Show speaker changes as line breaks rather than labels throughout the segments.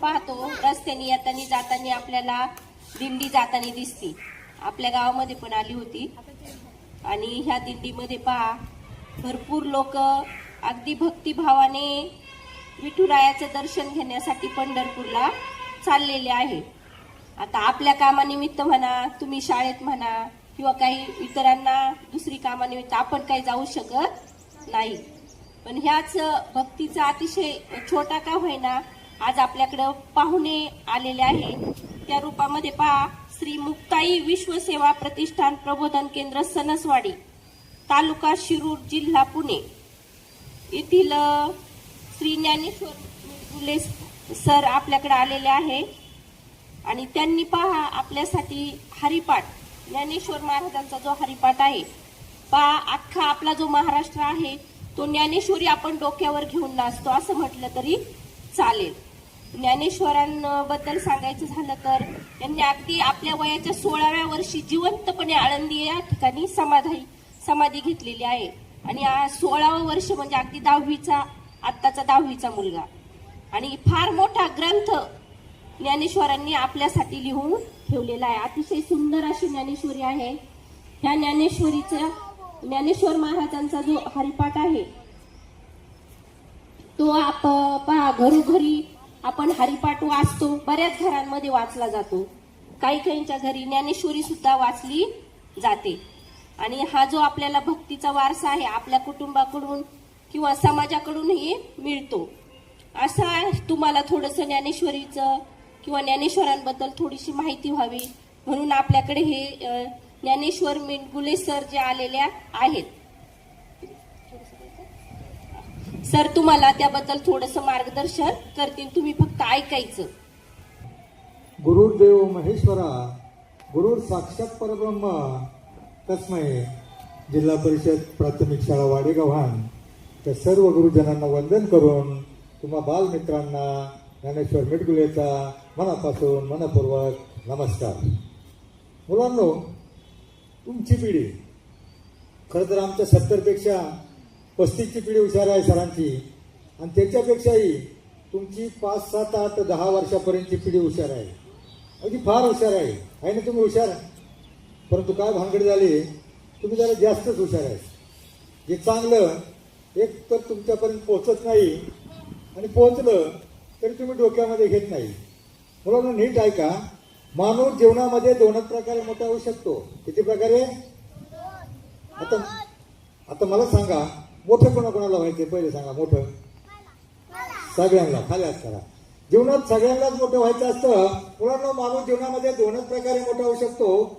पाहतो रस्त्याने येताना जाताना आपल्याला दिंडी जाताना दिसते. आपल्या गावामध्ये पण आली होती. आणि ह्या दिंडीमध्ये पहा भरपूर लोक अगदी भक्तिभावाने विठुरायाचं दर्शन घेण्यासाठी पंढरपूरला चाललेले आहे. आता आपल्या कामानिमित्त म्हणा, तुम्ही शाळेत म्हणा, किंवा काही इतरांना दुसरी कामानिमित्त आपण काही जाऊ शकत नाही. पण ह्याच भक्तीचा अतिशय छोटा का होईना आज आपल्याकडं पाहुणे आलेले आहे. त्या रूपामध्ये पहा श्री मुक्ताई विश्वसेवा प्रतिष्ठान प्रबोधन केंद्र सणसवाडी, तालुका शिरूर, जिल्हा पुणे येथील श्री ज्ञानेश्वर मिरगुले सर आपल्याकडे आलेले आहे. आणि त्यांनी पहा आपल्यासाठी हरिपाठ, ज्ञानेश्वर महाराजांचा जो हरिपाठ आहे पहा, अख्खा आपला जो महाराष्ट्र आहे तो ज्ञानेश्वरी आपण डोक्यावर घेऊन नाचतो असं म्हटलं तरी चालेल. ज्ञानेश्वरांबद्दल सांगायचं झालं तर त्यांनी अगदी आपल्या वयाच्या 16व्या वर्षी जिवंतपणे आळंदी या ठिकाणी समाधी घेतलेली आहे. आणि 16वं वर्ष म्हणजे अगदी आत्ताचा 10वीचा मुलगा. आणि फार मोठा ग्रंथ ज्ञानेश्वरांनी आपल्यासाठी लिहून ठेवलेला आहे. अतिशय सुंदर अशी ज्ञानेश्वरी आहे. ह्या ज्ञानेश्वर महाराजांचा जो हरिपाठ आहे तो पहा घरोघरी आपण हरिपाठ वाचतो. बऱ्याच घरांमध्ये वाचला जातो. काही काहींच्या घरी ज्ञानेश्वरी सुद्धा वाचली जाते. आणि हा जो आपल्याला भक्तीचा वारसा आहे आपल्या कुटुंबाकडून किंवा समाजाकडूनही मिळतो. असा तुम्हाला थोडंसं ज्ञानेश्वरीचं किंवा ज्ञानेश्वरांबद्दल थोडीशी माहिती व्हावी म्हणून आपल्याकडे हे ज्ञानेश्वर मिरगुले सर जे आलेल्या आहेत. सर तुम्हाला त्याबद्दल थोडंसं मार्गदर्शन करतील, तुम्ही फक्त ऐकायचं.
गुरुर्देव महेश्वरा, गुरुर साक्षात परब्रह्म तस्मै. जिल्हा परिषद प्राथमिक शाळा वाडेगव्हाण त्या सर्व गुरुजनांना वंदन करून तुम्हा बालमित्रांना ज्ञानेश्वर मिरगुलेचा मनापासून मनपूर्वक नमस्कार. मुलांनो, तुमची पिढी खरं तर आमच्या 70पेक्षा 35ची पिढी हुशार आहे सरांची. आणि त्याच्यापेक्षाही तुमची 5, 7, 8, 10 वर्षापर्यंतची पिढी हुशार आहे. अगदी फार हुशार आहे ना तुम्ही हुशार. परंतु काय भानगड झाली, तुम्ही जरा जास्तच हुशार आहे. जे चांगलं एक तर तुमच्यापर्यंत पोहोचत नाही आणि पोहोचलं तरी तुम्ही डोक्यामध्ये घेत नाही. मुलांना नीट ऐका, माणूस जीवनामध्ये 2च प्रकारे मोठा होऊ शकतो. किती प्रकारे? आता मला सांगा, मोठं कोणाकोणाला व्हायचं पहिले सांगा. मोठं सगळ्यांना, खाली हात करा. जीवनात सगळ्यांनाच मोठं व्हायचं असतं. मुलांना माणूस जीवनामध्ये 2च प्रकारे मोठा होऊ शकतो.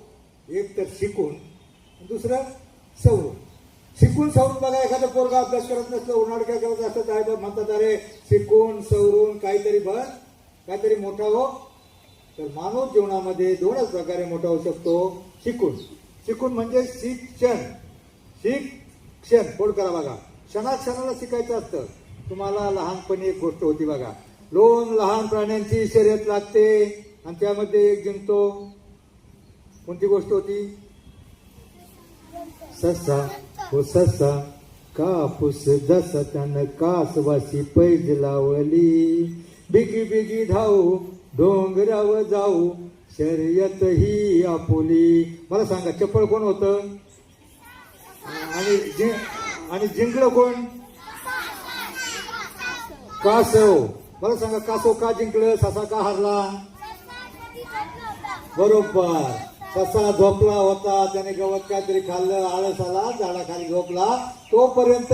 एक तर शिकून, दुसरं सवरून. शिकून सवरून बघा, एखादा पोरगा अभ्यास करत नसतं, उन्हाळ्या करत असतं, काय म्हणतात अरे शिकून सवरून काहीतरी बन, काहीतरी मोठा हो. तर मानव जीवनामध्ये 2च प्रकारे मोठा होऊ शकतो. शिकून म्हणजे शिक्षण पोट करा बघा. क्षणाला शिकायचं असतं. तुम्हाला लहानपणी एक गोष्ट होती बघा, 2 लहान प्राण्यांची शर्यत लागते आणि त्यामध्ये एक जिंकतो. कोणती गोष्ट होती? ससा कापूस जसा त्यानं कासवाशी पैज लावली, बिगी बिगी धावू डोंगरावर जाऊ शर्यत ही आपुली. मला सांगा, चप्पल कोण होतं आणि जिंकलं कोण? कासव. मला सांगा, कासव का जिंकलं, ससा का हारला? बरोबर, ससा झोपला होता, त्याने गवत काहीतरी खाल्लं, आळस आला, झाडाखाली झोपला. तोपर्यंत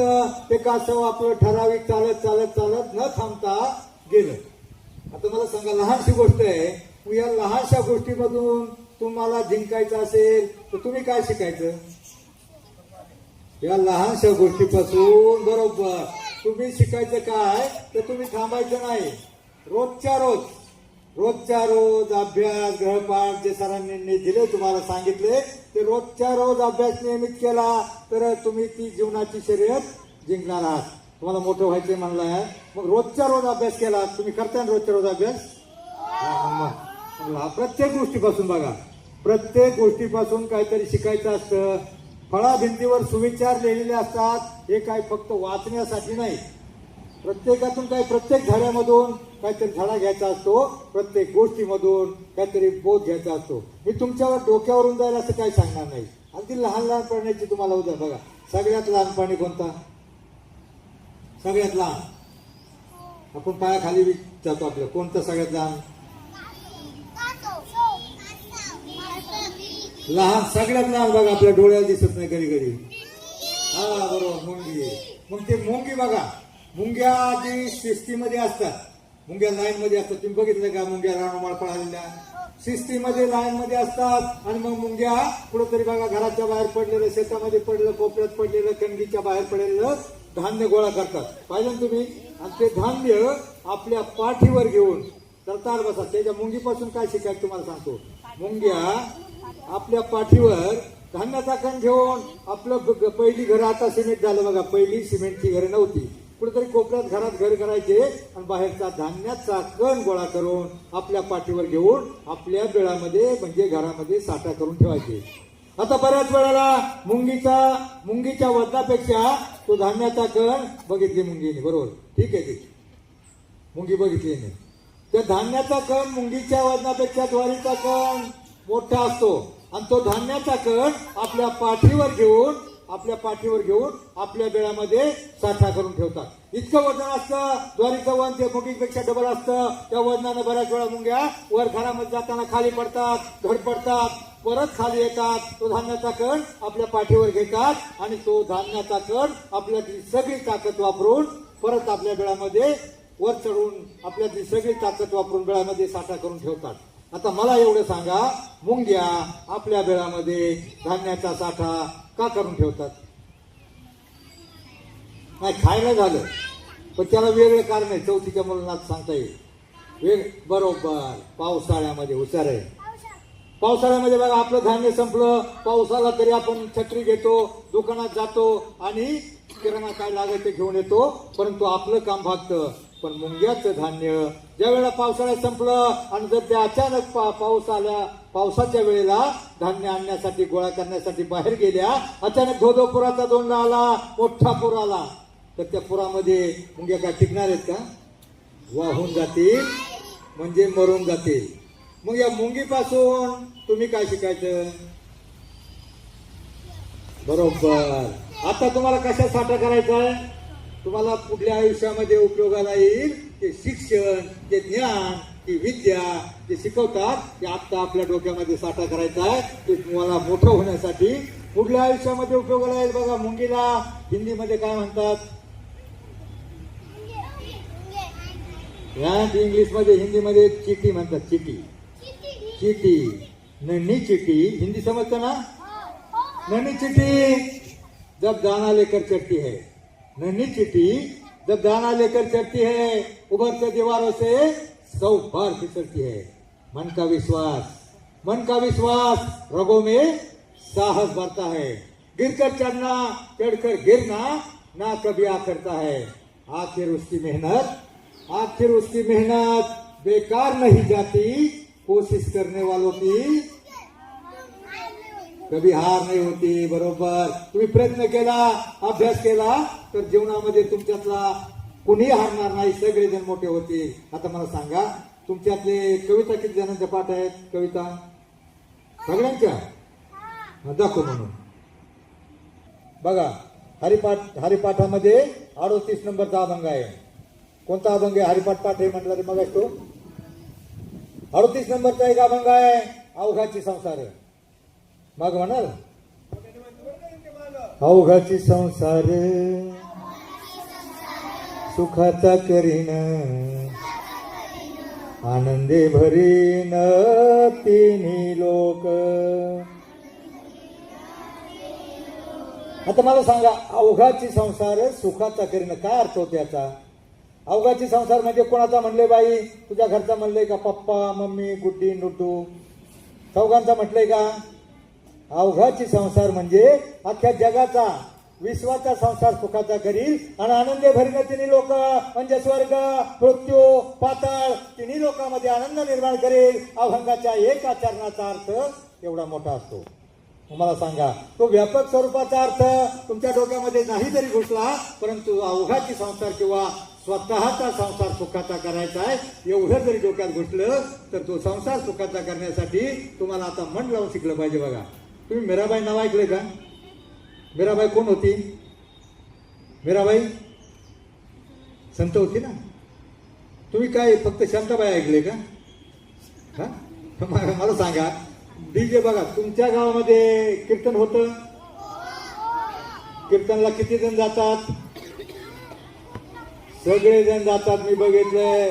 ते कासव आपलं ठराविक चालत न थांबता गेलं. आता मला सांगा, लहानशी गोष्ट आहे. या लहानशा गोष्टीमधून तुम्हाला जिंकायचं असेल तर तुम्ही काय शिकायचं? या लहानशा गोष्टीपासून बरोबर तुम्ही शिकायचं काय, तर तुम्ही थांबायचं नाही. रोजच्या रोज अभ्यास, गृहपाठ जे सरांनी दिले तुम्हाला सांगितले ते रोजच्या रोज अभ्यास नियमित केला तर तुम्ही ती जीवनाची शर्यत जिंकणार आहात. तुम्हाला मोठं व्हायचंय म्हणलाय, मग रोजच्या रोज अभ्यास केला. तुम्ही करताय ना रोजच्या रोज अभ्यास? प्रत्येक गोष्टीपासून बघा, प्रत्येक गोष्टीपासून काहीतरी शिकायचं असतं. फळा भिंतीवर सुविचार लिहिलेले असतात. हे काय फक्त वाचण्यासाठी नाही, प्रत्येकातून काय, प्रत्येक झाडामधून काहीतरी धडा घ्यायचा असतो, प्रत्येक गोष्टीमधून काहीतरी बोध घ्यायचा असतो. मी तुमच्यावर डोक्यावरून जाईल असं काही सांगणार नाही. अगदी लहान लहानपणाची तुम्हाला उदाहरण बघा. सगळ्यात लहान पाणी कोणता? सगळ्यात लहान आपण पायाखाली विचारतो आपलं, कोणतं सगळ्यात लहान? लहान सगळ्यात लहान बघा, आपल्या डोळ्याला दिसत नाही कधी कधी. हा बरोबर, मुंगी. मग ते मुंगी बघा, मुंग्या जी शिस्तीमध्ये असतात, मुंग्या लाईन मध्ये असतात. तुम्ही बघितलं का मुंग्या रानोमाळ पळालेल्या शिस्तीमध्ये लाईन मध्ये असतात. आणि मग मुंग्या कुठंतरी बघा घराच्या बाहेर पडलेलं, शेतामध्ये पडलेलं, कोपऱ्यात पडलेलं, कणगीच्या बाहेर पडलेलं धान्य गोळा करतात. पाहिजे ना तुम्ही? आणि ते धान्य आपल्या पाठीवर घेऊन तरताळ बसा. त्याच्या मुंगीपासून काय शिकायचं तुम्हाला सांगतो. मुंग्या आपल्या पाठीवर धान्याचा कण घेऊन आपलं पहिली घरं, आता सिमेंट झालं बघा, पहिली सिमेंटची घरं नव्हती. कुठेतरी कोपऱ्यात घरात घर करायचे आणि बाहेरचा धान्याचा कण गोळा करून आपल्या पाठीवर घेऊन आपल्या बिळामध्ये म्हणजे घरामध्ये साठा करून ठेवायचे. आता बऱ्याच वेळेला मुंगीच्या वजनापेक्षा तो धान्याचा कण बघितली मुंगीने, बरोबर, ठीक आहे, ठीक, मुंगी बघितली नाही. त्या धान्याचा कण मुंगीच्या वजनापेक्षा ज्वारीचा कण मोठा असतो आणि तो धान्याचा कण आपल्या पाठीवर घेऊन आपल्या बेळामध्ये साठा करून ठेवतात. इतकं वजन असतं ज्वारीचं वजन, ते मुंगीपेक्षा डबल असतं. त्या वजनानं बऱ्याच वेळा मुंग्या वर घरामध्ये जाताना खाली पडतात, धडपडतात, परत खाली येतात. तो धान्याचा कण आपल्या पाठीवर घेतात आणि तो धान्याचा कण आपल्यातली सगळी ताकद वापरून परत आपल्या बेळामध्ये वर चढून आपल्यातली सगळी ताकद वापरून बेळामध्ये साठा करून ठेवतात. आता मला एवढं सांगा, मुंग्या आपल्या बेळामध्ये धान्याचा साठा का करून ठेवतात? नाही, खायला झालं, पण त्याला वेगळं कारण आहे. चौथीच्या मुलांना सांगता येईल. बरोबर, पावसाळ्यामध्ये. हुशार आहे. पावसाळ्यामध्ये बघा, आपलं धान्य संपलं, पाऊस आला तरी आपण छत्री घेतो, दुकानात जातो आणि किराणा काय लागेल ते घेऊन येतो, परंतु आपलं काम भागतं. पण मुंग्याचं धान्य ज्या वेळेला पावसाळ्यात संपलं आणि जर त्या अचानक पाऊस आल्या, पावसाच्या वेळेला धान्य आणण्यासाठी, गोळा करण्यासाठी बाहेर गेल्या, अचानक धोधो पुराचा दोंडा आला, मोठा पूर आला, तर त्या पुरामध्ये मुंग्या काय टिकणार आहेत का? वाहून जातील, म्हणजे मरून जातील. मग या मुंगीपासून तुम्ही काय शिकायचं? बरोबर. आता तुम्हाला कशा साठा करायचा आहे? तुम्हाला पुढल्या आयुष्यामध्ये उपयोगाला येईल ते शिक्षण, ते ज्ञान, ती विद्या जे शिकवतात ते आता आपल्या डोक्यामध्ये साठा करायचा आहे. ते तुम्हाला मोठं होण्यासाठी पुढल्या आयुष्यामध्ये उपयोगाला येईल. बघा, मुंगीला हिंदीमध्ये काय म्हणतात? इंग्लिशमध्ये, हिंदीमध्ये चिटी म्हणतात. चिटी, नन्ही चिटी. हिंदी समजतं ना? नन्ही चिटी जब दाना लेकर चढ़ती है, नन्ही चिटी जब दाना लेकर चढ़ती है, उभरते दीवारों से 100 बार फिसलती है. मन का विश्वास रगों में साहस भरता है. गिरकर चढ़ना, चढ़कर गिरना ना कभी आ करता है. आखिर उसकी मेहनत बेकार नहीं जाती. कोशिश करने वालों की कभी हार नाही होती. बरोबर. तुम्ही प्रयत्न केला, अभ्यास केला तर जीवनामध्ये तुमच्यातला कुणी हारणार नाही, सगळेजण मोठे होतील. आता मला सांगा, तुमच्यातले कविता किती जणांच्या पाठ आहेत? कविता सगळ्यांच्या? दाखव म्हणून. बघा, हरिपाठामध्ये 38 नंबरचा अभंग आहे. कोणता अभंग आहे? हरिपाठ पाठ आहे म्हटलं रे मग तो 38 नंबरचा एक अभंग आहे, अवघाची संसार. मग म्हणाल, अवघाची संसार सुखाचा करीन, आनंदे भरीन तिन्ही लोक. आता मला सांगा, अवघाची संसार सुखाचा करीन, काय अर्थ होतो याचा? अवघाची संसार म्हणजे कोणाचा म्हणले बाई? तुझ्या घरचा म्हणलंय का? पप्पा, मम्मी, गुड्डी, नुटू, चौघांचा म्हटलंय का? अवघाची संसार म्हणजे अख्ख्या जगाचा, विश्वाचा संसार सुखाचा करील आणि आनंदे भरीन तिन्ही लोक, म्हणजे स्वर्ग, मृत्यू, पाताळ तिन्ही लोकांमध्ये आनंद निर्माण करेल. अभंगाच्या एक आचरणाचा अर्थ एवढा मोठा असतो. मला सांगा, तो व्यापक स्वरूपाचा अर्थ तुमच्या डोक्यामध्ये नाही जरी घुसला, परंतु अवघाची संसार किंवा स्वतःचा संसार सुखाचा करायचा आहे, एवढं जरी डोक्यात घुसलं तर तो संसार सुखाचा करण्यासाठी तुम्हाला आता मन लावून शिकलं पाहिजे. बघा, तुम्ही मीराबाई नाव ऐकलंय का? मीराबाई कोण होती? मीराबाई संत होती ना. तुम्ही काय फक्त शांताबाई ऐकले का? हा, मला सांगा, डीजे बघा, तुमच्या गावामध्ये कीर्तन होतं? कीर्तनला किती जण जातात? सगळे जण जातात. मी बघितलंय,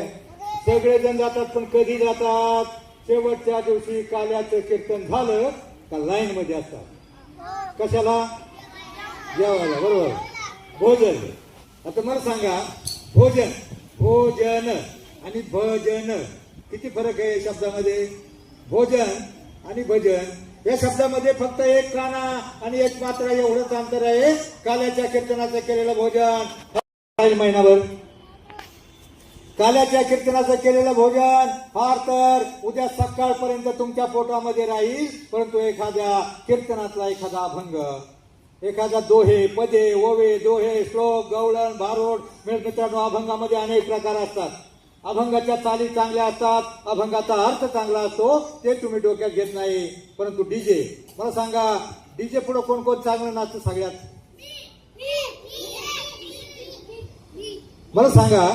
सगळे जण जातात. पण कधी जातात? शेवटच्या दिवशी काल्याचं कीर्तन झालं का लाईन मध्ये असतात. कशाला? जेवायला. बरोबर, भोजन. आता मला सांगा, भोजन भोजन आणि भजन किती फरक आहे शब्दामध्ये? भोजन आणि भजन या शब्दामध्ये फक्त एक काना आणि एक मात्रा एवढंच अंतर आहे. काल्याच्या कीर्तनाचं केलेलं भोजन महिनाभर, काल्याच्या कीर्तनाचं केलेलं भोजन फार तर उद्या सकाळपर्यंत तुमच्या पोटामध्ये राहील. परंतु एखाद्या कीर्तनातला एखादा अभंग, एखादा दोहे, पदे, ओवे, दोहे, श्लोक, गवळण, भारुड. मित्रांनो, अभंगामध्ये अनेक प्रकार असतात. अभंगाच्या चाली चांगल्या असतात, अभंगाचा अर्थ चांगला असतो, ते तुम्ही डोक्यात घेत नाही. परंतु डीजे, मला सांगा, डीजे पुढे कोण कोण चांगलं नाचतं सगळ्यात? मला सांगा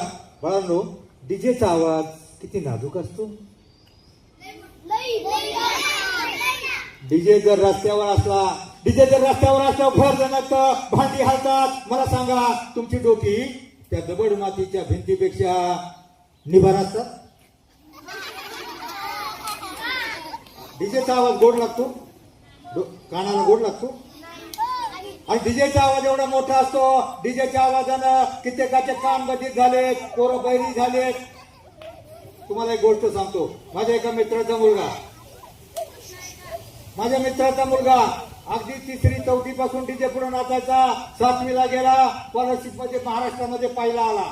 बाळांनो, डीजेचा आवाज किती नाजूक असतो. डीजे जर रस्त्यावर असला, भर जणत भांडी हालतात. मला सांगा, तुमची डोकी त्या दगड मातीच्या भिंतीपेक्षा निभार असतात. डीजेचा आवाज गोड लागतो, कानाला गोड लागतो. आणि डीजेचा आवाज एवढा मोठा असतो, डीजेच्या आवाजानं कित्येकाचे कान बधिर झालेत, पोरं बहिरी झालेत. तुम्हाला एक गोष्ट सांगतो, माझ्या एका मित्राचा मुलगा अगदी 3री-4थी पासून डीजे पुढे नाचायचा. 7वीला गेला, स्कॉलरशिप मध्ये महाराष्ट्रामध्ये पहिला आला.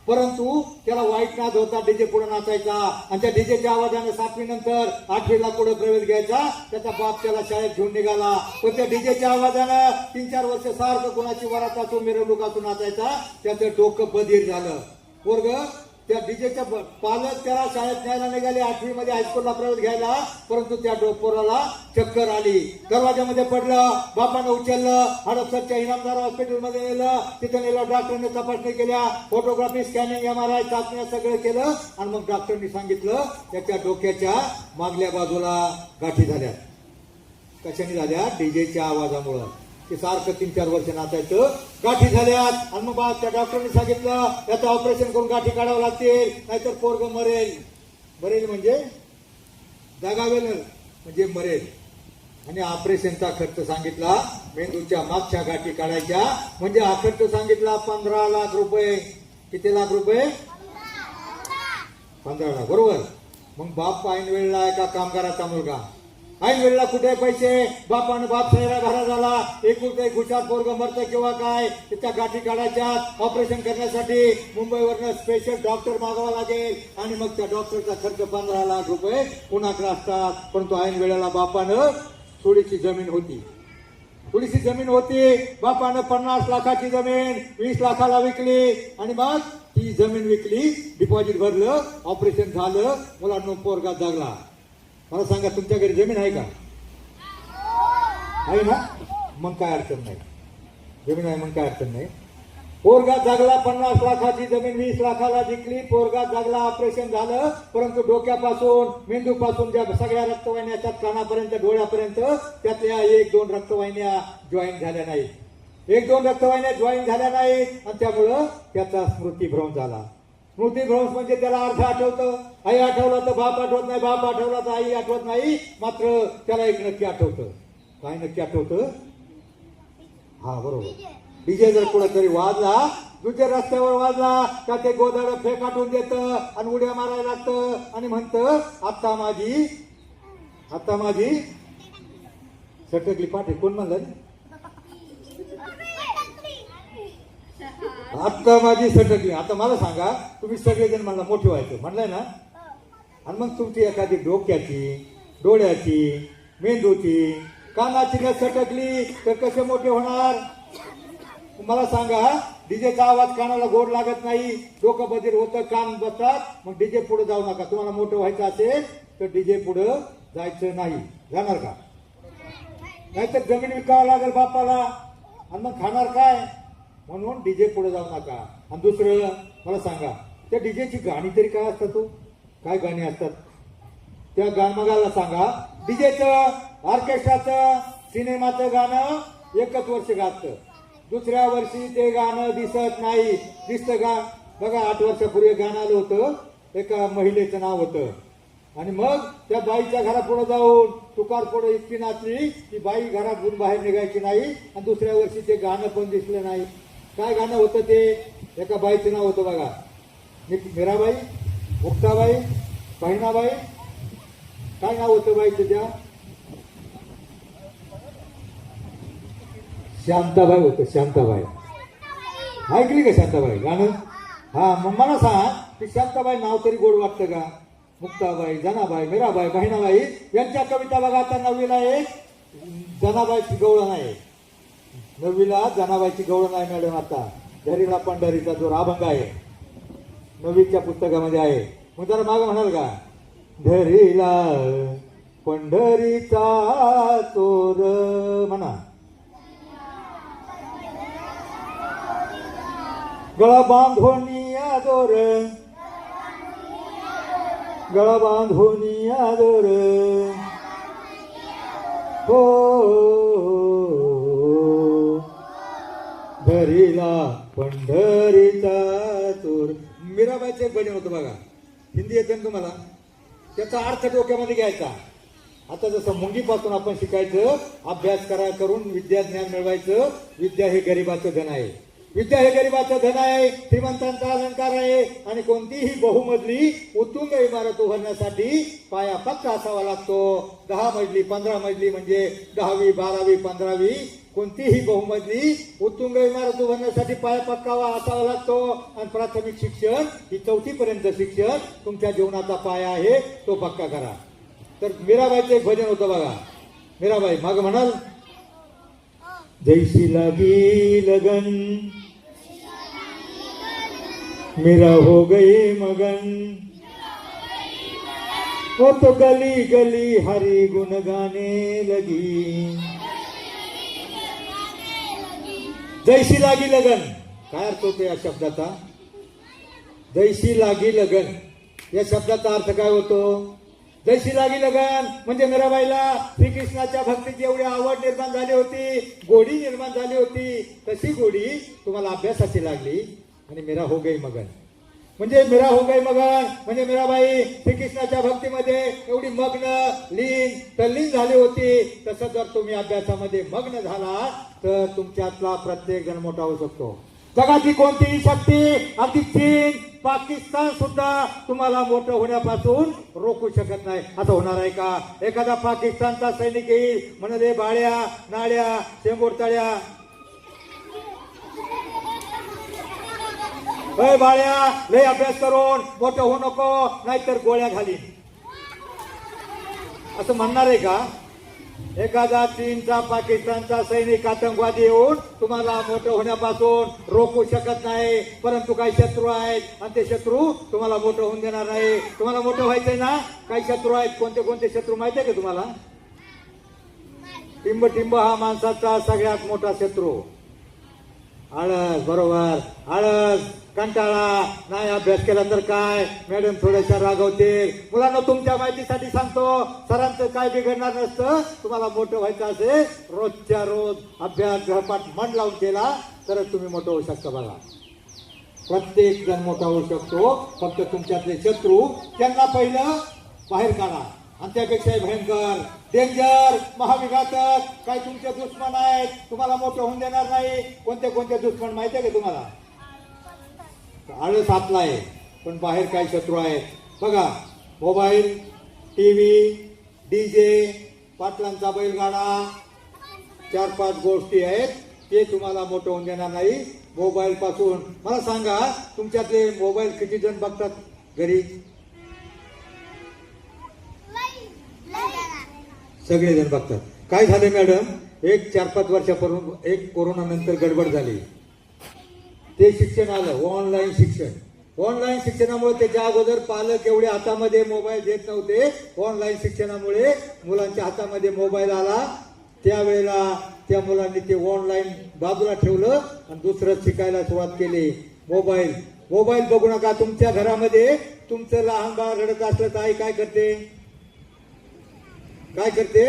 परंतु त्याला वाईट नाद होता डीजे पुढे नाचायचा. आणि त्या डीजेच्या आवाजाने 7वी नंतर 8वीला पुढे प्रवेश घ्यायचा. त्याचा बाप त्याला शाळेत घेऊन निघाला. पण त्या डीजेच्या आवाजानं 3-4 वर्ष सारखं कोणाची वरात असो, मिरवणूक असो नाचायचा. त्याचं डोकं बधीर झालं. पोरग त्या डीजेच्या पालक त्याला शाळेत न्यायला निघाले, 8वी मध्ये हायस्कूलला प्रवेश घ्यायला. परंतु त्या पोराला चक्कर आली, दरवाजामध्ये पडलं. बापानं उचललं, हडपसरच्या इनामदार हॉस्पिटलमध्ये नेलं. तिथे नेलं, डॉक्टरने तपासणी केल्या, फोटोग्राफी, स्कॅनिंग, MRI, चाचण्या सगळं केलं. आणि मग डॉक्टरनी सांगितलं त्याच्या डोक्याच्या मागल्या बाजूला गाठी झाल्या. कशाने झाल्या? डीजेच्या आवाजामुळं. ते सारखं 3-4 वर्ष नाचायचं, गाठी झाल्यात. आणि मग त्या डॉक्टरने सांगितलं त्याचं ऑपरेशन करून गाठी काढावं लागतील, नाहीतर पोरग मरेल. मरेल म्हणजे जगावेल, म्हणजे मरेल. आणि ऑपरेशनचा खर्च सांगितला, मेंदूच्या मागच्या गाठी काढायच्या, म्हणजे हा खर्च सांगितला 15 लाख रुपये. किती लाख रुपये? 15 लाख. बरोबर. मग बाप ऐन वेळेला आहे का कामगाराचा मुलगा? ऐन वेळेला कुठे पैसे? बाप सैरा घरा झाला, एकूण एक हुशार पोरग मरतं किंवा काय, त्याच्या गाठी काढायच्या. ऑपरेशन करण्यासाठी मुंबईवरनं स्पेशल डॉक्टर मागावा लागेल. आणि मग त्या डॉक्टरचा खर्च 15 लाख रुपये कुणाकडे असतात. परंतु ऐन वेळेला बापानं थोडीशी जमीन होती, बापानं 50 लाखाची जमीन 20 लाखाला विकली. आणि मग ती जमीन विकली, डिपॉझिट भरलं, ऑपरेशन झालं, मुलांना पोरगा जगला. मला सांगा, तुमच्या घरी जमीन आहे का? आहे ना? मग काय अडचण नाही. जमीन आहे मग काय अडचण नाही. पोरगा जगला, 50 लाखाची जमीन 20 लाखाला विकली, पोरगा जगला, ऑपरेशन झालं. परंतु डोक्यापासून, मेंदूपासून ज्या सगळ्या रक्तवाहिन्या असतात, कानापर्यंत, डोळ्यापर्यंत, त्यातल्या 1-2 रक्तवाहिन्या जॉईन झाल्या नाहीत. 1-2 रक्तवाहिन्या जॉईन झाल्या नाहीत. आणि त्यामुळं त्याचा स्मृतिभ्रंश झाला. स्मृतिभ्रंश म्हणजे त्याला अर्थ आठवतं. आई आठवला तर बाप आठवत नाही, बाप आठवला तर आई आठवत नाही. मात्र त्याला एक नक्की आठवतं. काय नक्की आठवतं? हा, बरोबर. डीजे जर कुठेतरी वाजला, दुसऱ्या रस्त्यावर वाजला का ते गोदाड फेकाटून देतं आणि उड्या मारायला लागतं आणि म्हणतं, आता माझी सटकली पाठी. कोण म्हणलं? आता माझी सटकली. आता मला सांगा, तुम्ही सगळेजण मला मोठे व्हायचं म्हणलंय ना, आणि मग तुमची एखादी डोक्याची, डोळ्याची, मेंदूची, कानाची न सटकली तर कसे मोठे होणार? मला सांगा, डीजेचा आवाज कानाला गोड लागत नाही, डोकं बधीर होतं, कान बसतात, मग डीजे पुढे जाऊ नका. तुम्हाला मोठं व्हायचं असेल तर डीजे पुढे जायचं नाही. जाणार का? नाहीतर जमीन विकावं लागेल बापाला आणि मग खाणार काय? म्हणून डीजे पुढे जाऊ नका. आणि दुसरं मला सांगा, त्या डीजेची गाणी तरी काय असतात? तो काय गाणी असतात? त्या गाणमागाला सांगा, डीजेचं, ऑर्केस्ट्राचं, सिनेमाचं गाणं एकच वर्ष गाजतं, दुसऱ्या वर्षी ते गाणं दिसत नाही. दिसतं का? बघा 8 वर्षापूर्वी गाणं आलं होतं, एका महिलेचं नाव होतं, आणि मग त्या बाईच्या घरापुढे जाऊन तुकार पुढे इतकी नाचली की बाई घरातून बाहेर निघायची नाही, आणि दुसऱ्या वर्षी ते गाणं पण दिसलं नाही. काय गाणं होतं ते? एका बाईचं नाव होतं बघा, मीराबाई, मुक्ताबाई, बहिणाबाई, काय नाव होतं बाईचं? त्या शांताबाई होतं. शांताबाई ऐकली का? शांताबाई गाणं? हा, मग मला सांग, की शांताबाई नाव तरी गोड वाटतं का? मुक्ताबाई, जनाबाई, मीराबाई, बहिणाबाई यांच्या कविता बघा. आता 9वीला एक जनाबाईची गवळण आहे. 9वीला जनाबाईची गवळण आहे मॅडम. आता धरीला पंढरीचा जो अभंग आहे 9वीच्या पुस्तकामध्ये आहे. मग जरा मागं म्हणाल का? धरीला पंढरीचा चोर म्हणा, गळा बांधोनी आदोर, गळा बांधोनी आदोर, हो धरीला पंढरीचा चोर. मीराबाईचं एक भजन होतं बघा, हिंदी येतं ना तुम्हाला? त्याचा अर्थ डोक्यामध्ये घ्यायचा. आता जसं मुंगीपासून आपण शिकायचं, अभ्यास करून विद्या ज्ञान मिळवायचं. विद्या हे गरिबाचं धन आहे. विद्या हे गरिबाचं धन आहे, श्रीमंतांचा अलंकार आहे. आणि कोणतीही बहुमजली उत्तुंग इमारत उभारण्यासाठी पाया पक्का असावा लागतो. 10 मजली 15 मजली म्हणजे 10वी 12वी 15वी कोणतीही बहुमजली उत्तुंग इमारत उभारण्यासाठी पाया पक्का असावा लागतो. आणि प्राथमिक शिक्षण ही 4थी पर्यंत शिक्षण तुमच्या जीवनाचा पाया आहे, तो पक्का करा. तर मीराबाईचं एक भजन होतं बघा. मीराबाई माग म्हणाल, जैसी लागी लगन मेरा हो गई मगन, वो तो गली गली हरी गुन गाने लगी. जैसी लागी लगन, काय अर्थ होतो या शब्दाचा? जैसी लागी लगन या शब्दाचा अर्थ काय होतो? जैसी लागी लगन म्हणजे मीराबाईला श्रीकृष्णाच्या भक्तीची एवढी आवड निर्माण झाली होती, गोडी निर्माण झाली होती. तशी गोडी तुम्हाला अभ्यासाची लागली आणि मेरा हो गई मगन. म्हणजे मेरा हो गई मगन म्हणजे मीराबाई श्रीकृष्णाच्या भक्तीमध्ये एवढी मग्न तल्लीन झाली होती. तसं जर तुम्ही अभ्यासामध्ये मग्न झाला तर तुमच्यातला प्रत्येक जण मोठा होऊ शकतो. जगाची कोणतीही शक्ती, अगदी चीन, पाकिस्तान सुद्धा तुम्हाला मोठं होण्यापासून रोखू शकत नाही. असं होणार आहे का? एखादा पाकिस्तानचा सैनिक येईल म्हणाले, बाळ्या नाळ्या शेंबोरतळ्या, बाळ्या लय अभ्यास करून मोठं होऊ नको नाहीतर गोळ्या घालीन, असं म्हणणार आहे का? एखादा चीनचा पाकिस्तानचा सैनिक आतंकवादी येऊन तुम्हाला मोठं होण्यापासून रोखू शकत नाही. परंतु काही शत्रू आहेत आणि ते शत्रू तुम्हाला मोठं होऊन देणार नाही. तुम्हाला मोठं व्हायचंय ना? काही शत्रू आहेत. कोणते कोणते शत्रू माहिती आहे का तुम्हाला? टिंब हा माणसाचा सगळ्यात मोठा शत्रू. आळस, बरोबर, आळस, कंटाळा, नाही अभ्यास केला तर काय, मॅडम थोड्याशा रागवतील. मुलांना तुमच्या माहितीसाठी सांगतो, सरांचं काय बिघडणार नसतं. तुम्हाला मोठं व्हायचं असेल, रोजच्या रोज अभ्यास गृहपाठ मन लावून केला तरच तुम्ही मोठं होऊ शकता. बघा, प्रत्येक जण मोठा होऊ शकतो. फक्त तुमच्यातले शत्रू त्यांना पहिलं बाहेर काढा. आणि त्यापेक्षाही भयंकर डेंजर महाविघातक काय तुमचे दुश्मन आहेत, तुम्हाला मोठं होऊन देणार नाही. कोणते कोणते दुश्मन माहिती आहे का तुम्हाला? आळस आपला आहे, पण बाहेर काही शत्रू आहेत. बघा, मोबाईल, टीव्ही, डीजे, पाटलांचा बैलगाडा, 4-5 गोष्टी आहेत, ते तुम्हाला मोठं होऊन देणार नाही. मोबाईल पासून मला सांगा, तुमच्यातले मोबाईल किती जण बघतात घरी? सगळेजण बघतात. काय झाले मॅडम, एक 4-5 वर्षापूर्वी एक कोरोना नंतर गडबड झाली. ते शिक्षण आलं, ऑनलाईन शिक्षण. ऑनलाईन शिक्षणामुळे त्याच्या अगोदर पालक एवढे हातामध्ये मोबाईल देत नव्हते. ऑनलाईन शिक्षणामुळे मुलांच्या हातामध्ये मोबाईल आला. त्यावेळेला त्या मुलांनी ते ऑनलाईन बाजूला ठेवलं आणि दुसरं शिकायला सुरुवात केली. मोबाईल मोबाईल बघू नका. तुमच्या घरामध्ये तुमचं लहान बाळ रडत असलं तर आई काय करते? काय करते?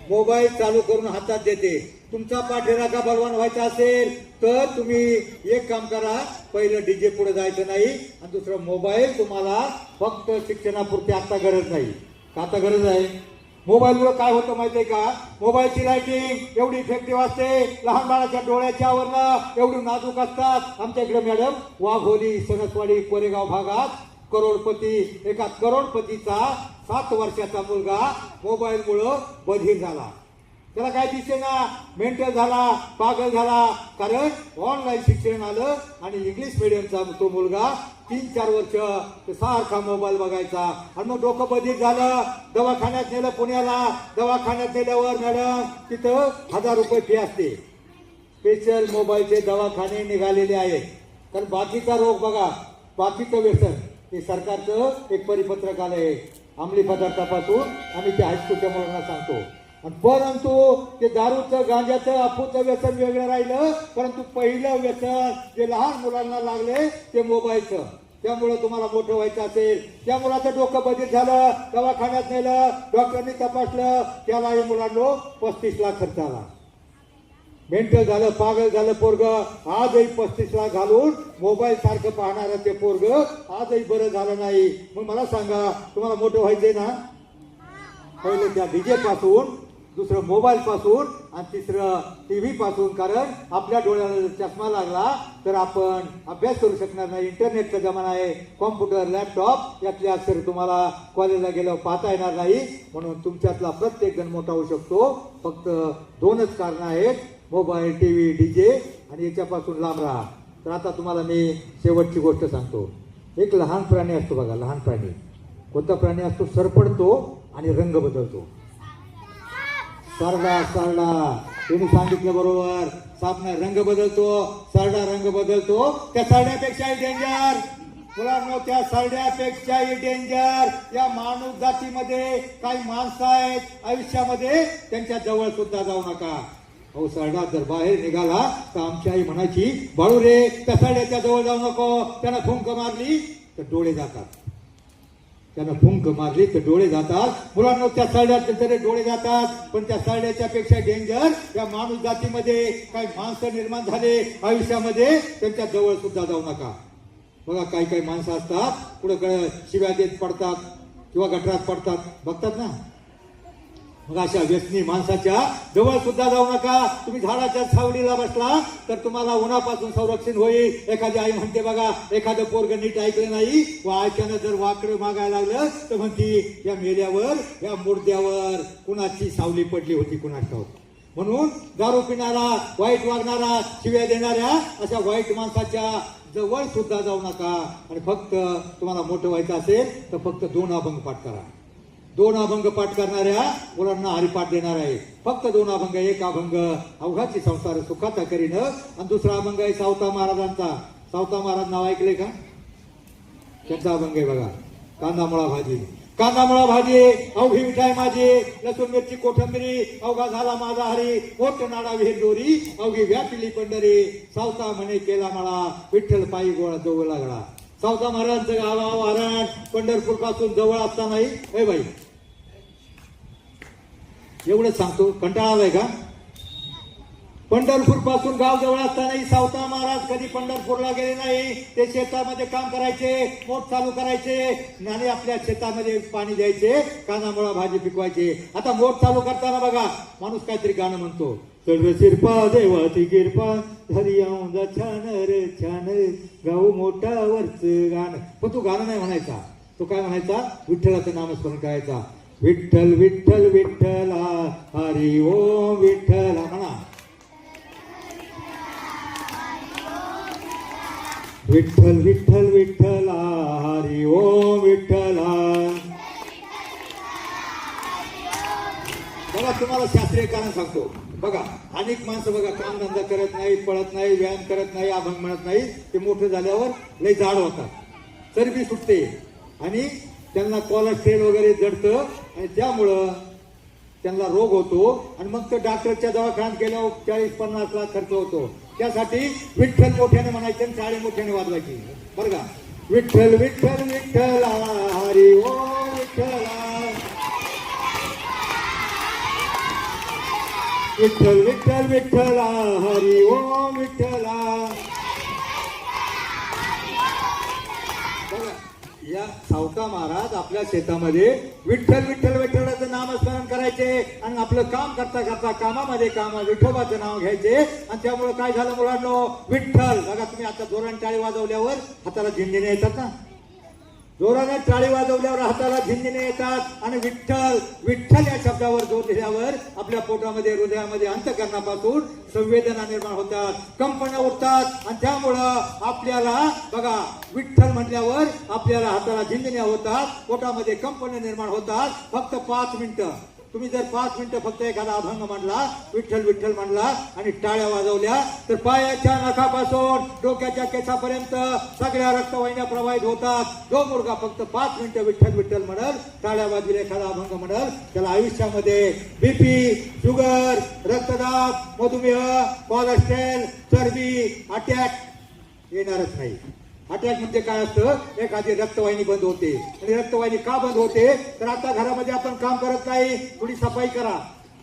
मोबाईल चालू करून हातात देते. तुमचा पाठीराखा बलवान व्हायचा असेल तर तुम्ही एक काम करा, पहिलं डीजे पुढे जायचं नाही आणि दुसरं मोबाईल तुम्हाला फक्त शिक्षणापुरती आता गरज नाही. का आता गरज आहे? मोबाईलमुळे काय होतं माहितीये का? मोबाईलची लाइटिंग एवढी इफेक्टिव्ह असते, लहान बाळाच्या डोळ्याच्या आवरणं एवढी नाजूक असतात. आमच्या इकडे मॅडम वाघोली, सणसवाडी, कोरेगाव भागात एका करोडपतीचा 7 वर्षाचा मुलगा मोबाईलमुळं बधीर झाला. त्याला काय दिसेना, मेंटल झाला, पागल झाला. कारण ऑनलाईन शिक्षण आलं आणि इंग्लिश मिडियमचा तो मुलगा 3-4 वर्ष सारखा मोबाईल बघायचा आणि मग डोकं बधीर झालं. दवाखान्यात नेलं पुण्याला. दवाखान्यात नेल्यावर मॅडम तिथं 1000 रुपये फी असते. स्पेशल मोबाईलचे दवाखाने निघालेले आहेत. कारण बाकीचा रोग बघा, बाकीचं व्यसन हे सरकारचं एक परिपत्रक आलंय. अंमली पदार्थापासून आम्ही ते हायस्कूलच्या मुलांना सांगतो. परंतु ते दारूचं, गांजाचं, अफूचं व्यसन वेगळं राहिलं. परंतु पहिलं व्यसन जे लहान मुलांना लागले ते मोबाईलचं. त्यामुळे तुम्हाला मोठं व्हायचं असेल, त्या मुलाचं डोकं बधीर झालं, दवाखान्यात नेलं, डॉक्टरांनी तपासलं, त्यालाही मुलांना 35 लाख खर्च आला. मेंटल झालं, पागल झालं पोरग. आजही 35 लाख घालून मोबाईल सारखं पाहणारं ते पोरग आजही बरं झालं नाही. मग मला सांगा, तुम्हाला मोठं व्हायचंय ना? पहिलं त्या डीजे पासून, दुसरं मोबाईल पासून आणि तिसरं टीव्ही पासून. कारण आपल्या डोळ्याला जर चष्मा लागला तर आपण अभ्यास करू शकणार नाही. इंटरनेटचा जमाना आहे, कॉम्प्युटर, लॅपटॉप यातले अक्षर तुम्हाला कॉलेजला गेल्यावर पाहता येणार नाही. म्हणून तुमच्यातला प्रत्येक जण मोठा होऊ शकतो. फक्त 2च कारणं आहेत, मोबाईल, टीव्ही, डीजे आणि याच्यापासून लांब राहा. तर आता तुम्हाला मी शेवटची गोष्ट सांगतो. एक लहान प्राणी असतो बघा, लहान प्राणी. कोणता प्राणी असतो? सरपडतो आणि रंग बदलतो. सरडा त्यांनी सांगितलं बरोबर. सापना रंग बदलतो, सरडा रंग बदलतो. त्या सरड्यापेक्षाही डेंजर मुलांनो, त्या सरड्यापेक्षाही डेंजर या माणूस जातीमध्ये काही माणसं आहेत. आयुष्यामध्ये त्यांच्या जवळ सुद्धा जाऊ नका. अहो, सरडा जर बाहेर निघाला तर आमची आई म्हणायची, बाळू रे त्या सरड्याच्या जवळ जाऊ नको. त्यानं फुंक मारली तर डोळे जातात. मुलांना त्या सरड्यात तरी डोळे जातात. पण त्या सरड्याच्या पेक्षा डेंजर या माणूस जातीमध्ये काही माणसं निर्माण झाले. आयुष्यामध्ये त्यांच्या जवळ सुद्धा जाऊ नका. बघा, काही काही माणसं असतात कुठं शिव्या देत पडतात किंवा गटरात पडतात, बघतात ना. मग अशा व्यसनी माणसाच्या जवळ सुद्धा जाऊ नका. तुम्ही झाडाच्या सावलीला बसला तर तुम्हाला उन्हापासून संरक्षण होईल. एखादी आई म्हणते बघा, एखादं पोरग नीट ऐकलं नाही व ऐकायला जर वाकडं मागायला लागलं तर म्हणती, या मेल्यावर, या मुर्द्यावर कुणाची सावली पडली होती कुणास ठाऊक. म्हणून दारू पिणारा, वाईट वागणारा, शिव्या देणाऱ्या अशा वाईट माणसाच्या जवळ सुद्धा जाऊ नका. आणि फक्त तुम्हाला मोठं व्हायचं असेल तर फक्त 2 अभंग पाठ करा. 2 अभंग पाठ करणाऱ्या मुलांना हरिपाठ देणार आहे. फक्त 2 अभंग. एक अभंग अवघाची संसार सुखाचा करीन आणि दुसरा अभंग आहे सावता महाराजांचा. सावता महाराज नाव ऐकले का? त्यांचा अभंग आहे बघा, कांदामुळा भाजी. कांदामुळा भाजी अवघी मिठाई माझी, लसूण मिरची कोथंबिरी अवघा झाला माझा हरी. मोठ नाडा विहीर दोरी अवघी व्यापिली पंढरी. सावता म्हणे केला मला, विठ्ठल पायी गोळा जवळ लागला. सावता महाराजांचं गाव वारण पंढरपूर पासून जवळ असतानाही. ए बाई, एवढंच सांगतो, कंटाळा आलाय का? पंढरपूर पासून गाव जवळ असतानाही सावता महाराज कधी पंढरपूरला गेले नाही. ते शेतामध्ये काम करायचे, मोठ चालू करायचे आणि आपल्या शेतामध्ये पाणी द्यायचे, कांदामुळा भाजी पिकवायचे. आता मोठ चालू करताना बघा, माणूस काहीतरी गाणं म्हणतो, चढ शिरपा देवाची किरपा हरी औंदा छान रे छान गाऊ मोठावरच गाणं. पण तो गाणं नाही म्हणायचा. तो काय म्हणायचा? विठ्ठलाचं नामस्मरण करायचा. विठ्ठल विठ्ठल विठ्ठला हरी ओम विठ्ठला म्हणा. विठ्ठल विठ्ठल विठ्ठला हरी ओम विठ्ठला. बघा, तुम्हाला शास्त्रीय कारण सांगतो. बघा अनेक माणसं बघा कामधंदा करत नाही, पळत नाही, व्यायाम करत नाही, अभंग म्हणत नाही, ते मोठे झाल्यावर लय जाड होतात, चरबी सुटते आणि त्यांना कोलेस्ट्रॉल वगैरे जडतं आणि त्यामुळं त्यांना रोग होतो आणि मग तो डॉक्टरच्या दवाखान्यात गेल्यावर 40-50 लाख खर्च होतो. त्यासाठी विठ्ठल मोठ्याने म्हणायचे आणि टाळी मोठ्याने वाजवायची. बरं का, विठ्ठल विठ्ठल विठ्ठल हरी ओ विठ्ठला, विठ्ठल विठ्ठल विठ्ठला हरी ओ विठ्ठला. बघा या सावता महाराज आपल्या शेतामध्ये विठ्ठल विठ्ठल विठ्ठलाचं नामस्मरण करायचे आणि आपलं काम करता करता कामामध्ये विठोबाचं नाव घ्यायचे आणि त्यामुळे काय झालं मुलांनो, विठ्ठल. बघा तुम्ही आता जोराने टाळी वाजवल्यावर हाताला झिंजिने येतात ना, जोराने टाळी वाजवल्यावर हाताला झिंजिने येतात आणि विठ्ठल विठ्ठल या शब्दावर जोर दिल्यावर आपल्या पोटामध्ये हृदयामध्ये अंतःकरणापासून संवेदना निर्माण होतात, कंपन उठतात आणि त्यामुळं आपल्याला बघा विठ्ठल म्हटल्यावर आपल्याला हाताला झिंजिन्या होतात, पोटामध्ये कंपन निर्माण होतात. फक्त 5 मिनिटं तुम्ही जर 5 मिनिटं फक्त एखादा अभंग म्हणला, विठ्ठल विठ्ठल म्हणला आणि टाळ्या वाजवल्या तर पायाच्या नखापासून डोक्याच्या केसापर्यंत सगळ्या रक्तवाहिन्या प्रवाहित होतात. जो मुलगा फक्त 5 मिनिटं विठ्ठल विठ्ठल म्हणल, टाळ्या वाजविले एखादा अभंग म्हणल, त्याला आयुष्यामध्ये बीपी, शुगर, रक्तदाब, मधुमेह, कोलेस्ट्रॉल, चरबी, अटॅक येणारच नाही. अटॅक म्हणजे काय असतं, एखादी रक्तवाहिनी बंद होते आणि रक्तवाहिनी का बंद होते तर आता घरामध्ये आपण काम करत नाही, थोडी सफाई करा.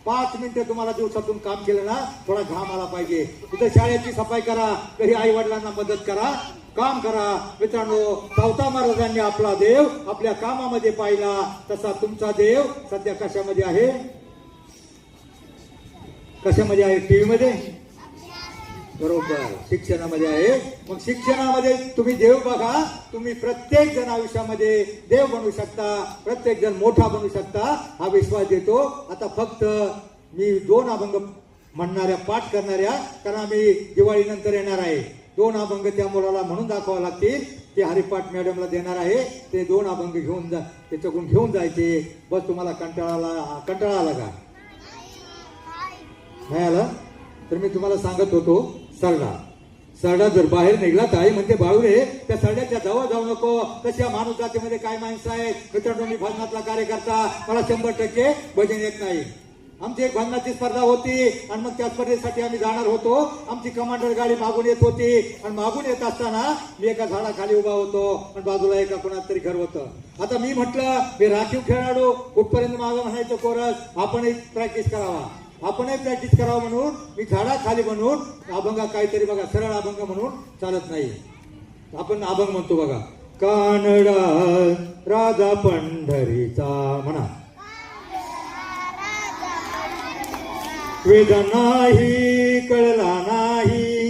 5 मिनिटं तुम्हाला दिवसातून काम केलं ना, थोडा घाम आला पाहिजे. तिथं शाळेची सफाई करा, घरी आई वडिलांना मदत करा, काम करा. मित्रांनो, सावता महाराजांनी आपला देव आपल्या कामामध्ये पाहिला, तसा तुमचा देव सध्या कशामध्ये आहे, कशामध्ये आहे, टीव्ही मध्ये, बरोबर, शिक्षणामध्ये आहे. मग शिक्षणामध्ये तुम्ही देव बघा, तुम्ही प्रत्येक जण आयुष्यामध्ये देव बनवू शकता, प्रत्येक जण मोठा बनवू शकता, हा विश्वास देतो. आता फक्त मी 2 अभंग म्हणणाऱ्या, पाठ करणाऱ्या, कारण आम्ही दिवाळी नंतर येणार आहे, 2 अभंग त्या मुलाला म्हणून दाखवावं लागतील. ते हरिपाठ मॅडमला देणार आहे, ते 2 अभंग घेऊन जा, त्याच्याकडून घेऊन जायचे. बस तुम्हाला कंटाळा आला का, नाही आला तर मी तुम्हाला सांगत होतो, सरडा जर बाहेर निघला तर आई म्हणते बाळू रे, त्या सरड्याच्या जवळ जाऊ नको. तशा माणूस जातीमध्ये काय माणसं आहेत. मित्रांनो, मी भजनातला कार्यकर्ता, मला 100% भजन येत नाही. आमची एक भजनाची स्पर्धा होती आणि मग त्या स्पर्धेसाठी आम्ही जाणार होतो. आमची कमांडर गाडी मागून येत होती आणि मागून येत असताना मी एका झाडाखाली उभा होतो आणि बाजूला एका कोणाच तरी घर होतं. आता मी म्हटलं, मी राखीव खेळाडू, कुठपर्यंत माझं म्हणायचं कोरस, आपणही प्रॅक्टिस करावा, आपणही प्रॅक्टिस करावं म्हणून मी झाडाखाली म्हणून अभंग काहीतरी बघा, सरळ अभंग म्हणून चालत नाही. आपण अभंग म्हणतो बघा, कानडा राजा पंढरीचा म्हणा, वेद नाही कळला नाही,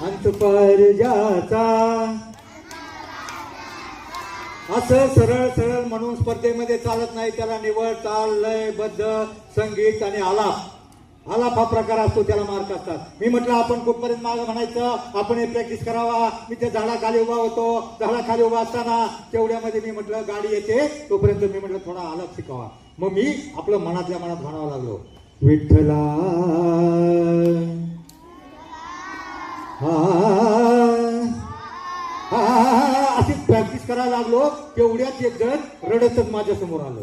अंत पार ज्याचा, असं सरळ सरळ म्हणून स्पर्धेमध्ये चालत नाही. त्याला निवड, ताल, लय, बद्ध, संगीत आणि आलाप हा प्रकार असतो, त्याला मार्क असतात. मी म्हटलं आपण कुठपर्यंत मागं म्हणायचं, आपण हे प्रॅक्टिस करावा. मी त्या झाडाखाली उभा होतो, झाडाखाली उभा असताना तेवढ्यामध्ये मी म्हटलं गाडी येते, तोपर्यंत मी म्हटलं थोडा आलाप शिकावा. मग मी आपलं मनातल्या मनात म्हणावं लागलो, विठ्ठला अशी प्रॅक्टिस करायला लागलो. तेवढ्यात एक जण रडतच माझ्या समोर आलं.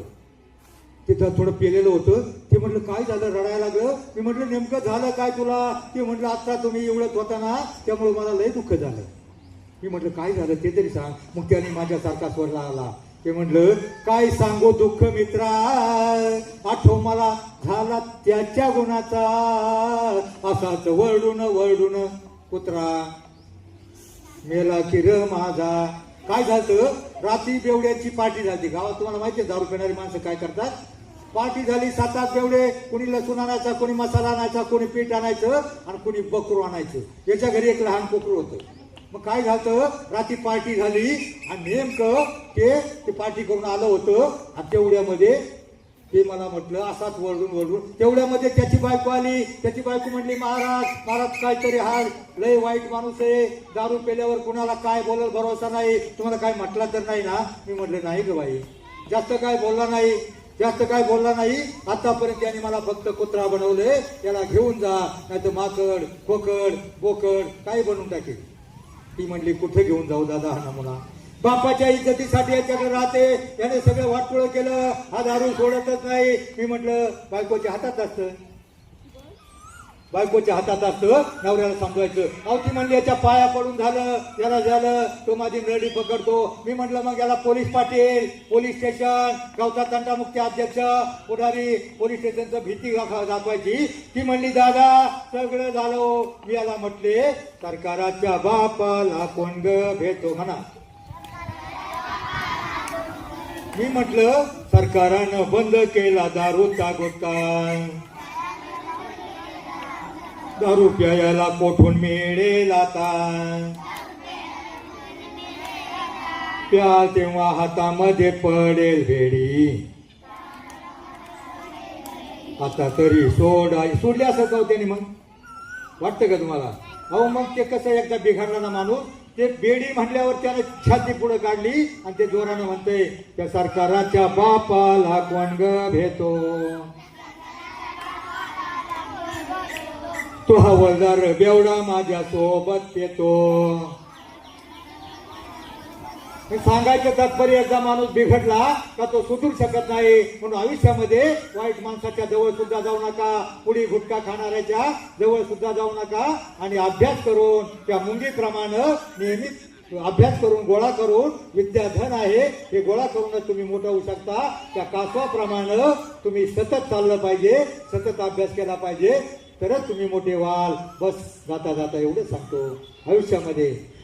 तिथं थोडं पेलेलं होतं. ते म्हटलं काय झालं, रडायला लागलं. मी म्हटलं नेमकं झालं काय तुला. ते म्हटलं आता तुम्ही एवढत होता ना, त्यामुळे मला लय दुःख झालं. मी म्हटलं काय झालं ते तरी सांग. मग त्याने माझ्यासारखा स्वर आला. ते म्हटलं काय सांगू दुःख मित्रा, आठव मला झाला त्याच्या गुणाचा, असाच वरडून कुत्रा मेला की र माझा. काय झालं, रात्री बेवड्याची पार्टी झाली गावात. तुम्हाला माहिती आहे दारू पिणारी माणसं काय करतात. पार्टी झाली, 7-8 बेवडे, कोणी लसूण आणायचा, कोणी मसाला आणायचा, कोणी पीठ आणायचं आणि कोणी बकरू आणायचं. याच्या घरी एक लहान कोकरू होतं. मग काय झालं, रात्री पार्टी झाली आणि नेमकं ते पार्टी करून आलं होतं. आणि तेवढ्यामध्ये ते मला म्हटलं असाच वरडून तेवढ्यामध्ये त्याची बायको आली. त्याची बायको म्हटली, महाराज काहीतरी हा लय वाईट माणूस आहे, दारू पेल्यावर कुणाला काय बोलल भरोसा नाही, तुम्हाला काय म्हटलं तर नाही ना. मी म्हटलं नाही ग बाई, जास्त काय बोलला नाही. जास्त काय बोलला नाही. आतापर्यंत यांनी मला फक्त कुत्रा बनवले, याला घेऊन जा, नाही तर माकड, खोकड, बोकड काही बनवून टाकेल. ती म्हणली कुठे घेऊन जाऊ दादा हा नमुना, बापाच्या इज्जतीसाठी याच्याकडे राहते, याने सगळं वाटोळं केलं, हा दारू सोडतच नाही. मी म्हटलं बायकोच्या हातात असतं, बायकोच्या हातात असतं नवऱ्याला समजायचं. अहो ती म्हणली याच्या पाया पडून झालं, याला झालं, तो माझी नरडी पकडतो. मी म्हटलं मग याला पोलीस पाटील, पोलीस स्टेशन, गावचा तंटामुक्ती अध्यक्ष, पुढारी, पोलीस स्टेशनचं भीती दाखवायची. ती म्हणली दादा सगळं झालं. मी याला म्हटले सरकाराच्या बापाला कोण ग भेटतो म्हणा. मी म्हटलं सरकारनं बंद केला दारूचा गुटखा, दारू प्यायला कोठून मिळेल आता, प्या तेव्हा हातामध्ये पडेल वेडी, आता तरी सोडले असं जाऊ त्याने. मग वाटतं का तुम्हाला? अहो मग ते कसं एकदा बिघडला ना माणूस, ते बेडी म्हटल्यावर त्याने छाती पुढे काढली आणि ते जोरानं म्हणतंय त्या सरकाराच्या बापाला कोण ग भेटो, तो हवालदार बेवडा माझ्या सोबत येतो. सांगायचं तात्पर्य एकदा माणूस बिघडला का तो सुधरू शकत नाही. म्हणून आयुष्यामध्ये वाईट माणसाच्या जवळ सुद्धा जाऊ नका, पुडी गुटखा खाणाऱ्याच्या जवळ सुद्धा जाऊ नका. आणि अभ्यास करून त्या मुंगीप्रमाणे नेहमी अभ्यास करून गोळा करून, विद्याधन आहे हे गोळा करूनच तुम्ही मोठं होऊ शकता. त्या कासवाप्रमाणे तुम्ही सतत चाललं पाहिजे, सतत अभ्यास केला पाहिजे, तरच तुम्ही मोठे व्हाल. बस जाता जाता एवढं सांगतो.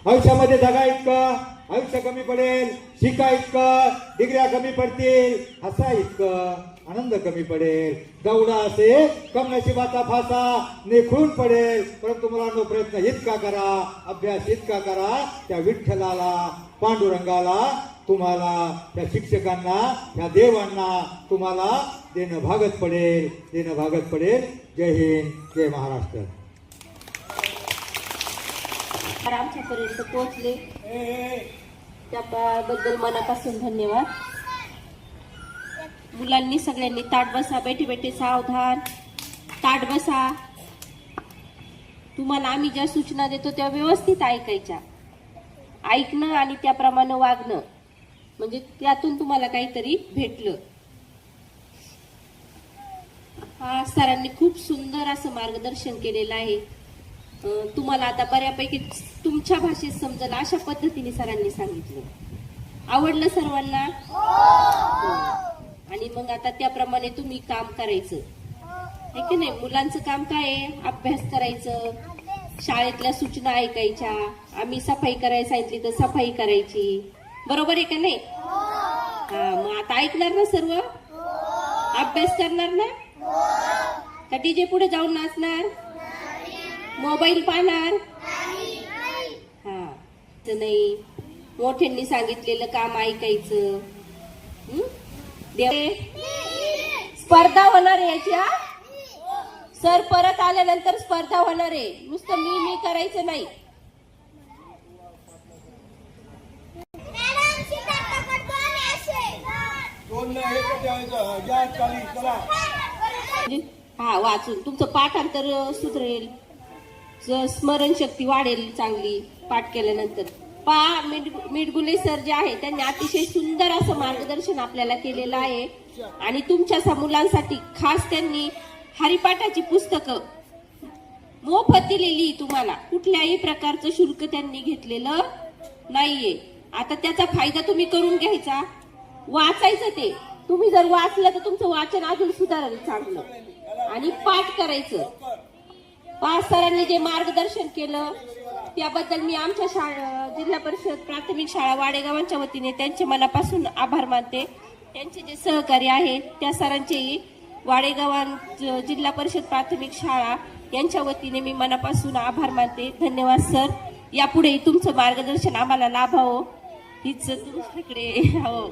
आयुष्यामध्ये जगा इतकं आयुष्य कमी पडेल, शिका इतकं डिग्र्या कमी पडतील, हसा इतकं आनंद कमी पडेल. दौडा असे कम नशिबाचा फासा निखळून पडेल. परंतु मुलांनो प्रयत्न इतका करा, अभ्यास इतका करा, त्या विठ्ठलाला, पांडुरंगाला, तुम्हाला, त्या शिक्षकांना, त्या देवांना तुम्हाला देणं भागत पडेल. जय हिंद, जय महाराष्ट्र.
आमच्यापर्यंत पोहोचले त्याबद्दल मनापासून धन्यवाद. मुलांनी सगळ्यांनी ताट बसा, बैठे सावधान, ताट बसा. तुम्हाला आम्ही ज्या सूचना देतो त्या व्यवस्थित ऐकायच्या, ऐकणं आणि त्याप्रमाणे वागणं, म्हणजे त्यातून तुम्हाला काहीतरी भेटलं. हा सरांनी खूप सुंदर असं मार्गदर्शन केलेलं आहे. तुम्हाला आता बऱ्यापैकी तुमच्या भाषेत समजेल अशा पद्धतीने सरांनी सांगितलं. आवडलं सर्वांना? आणि मग आता त्याप्रमाणे तुम्ही काम करायचं आहे की नाही. मुलांचं काम काय आहे? अभ्यास करायचं, शाळेतल्या सूचना ऐकायच्या, आम्ही सफाई करायला सांगितली तर सफाई करायची. बरोबर आहे का नाही? हा, मग आता ऐकणार ना सर्व? अभ्यास करणार ना? का डीजे पुढे जाऊन नाचणार? मोबाईल पाहणार? हा नाही, मोठ्यांनी सांगितलेलं काम ऐकायचं. स्पर्धा होणार आहे याच्या. सर परत आल्यानंतर स्पर्धा होणार आहे, नुसतं मी करायचं नाही. हा, वाचून तुमचं पाठांतर सुधरेल, स्मरणशक्ती वाढेल चांगली पाठ केल्यानंतर. मिडगुले सर जे आहे त्यांनी अतिशय सुंदर असं मार्गदर्शन आपल्याला केलेलं आहे. आणि तुमच्या मुलांसाठी खास त्यांनी हरिपाठाची पुस्तकं मोफत दिलेली. तुम्हाला कुठल्याही प्रकारचं शुल्क त्यांनी घेतलेलं नाहीये. आता त्याचा फायदा तुम्ही करून घ्यायचा, वाचायचं. ते तुम्ही जर वाचलं तर तुमचं वाचन अजून सुधारेल चांगलं. आणि पाठ करायचं. सरांनी जे मार्गदर्शन केलं त्याबद्दल मी आमच्या जिल्हा परिषद प्राथमिक शाळा वाडेगावांच्या वतीने त्यांचे मनापासून आभार मानते. त्यांचे जे सहकारी आहेत त्या सरांचेही वाडेगावां जिल्हा परिषद प्राथमिक शाळा यांच्या वतीने मी मनापासून आभार मानते. धन्यवाद सर. यापुढे तुमचं मार्गदर्शन आम्हाला लाभावं हीच तुमच्याकडे हो.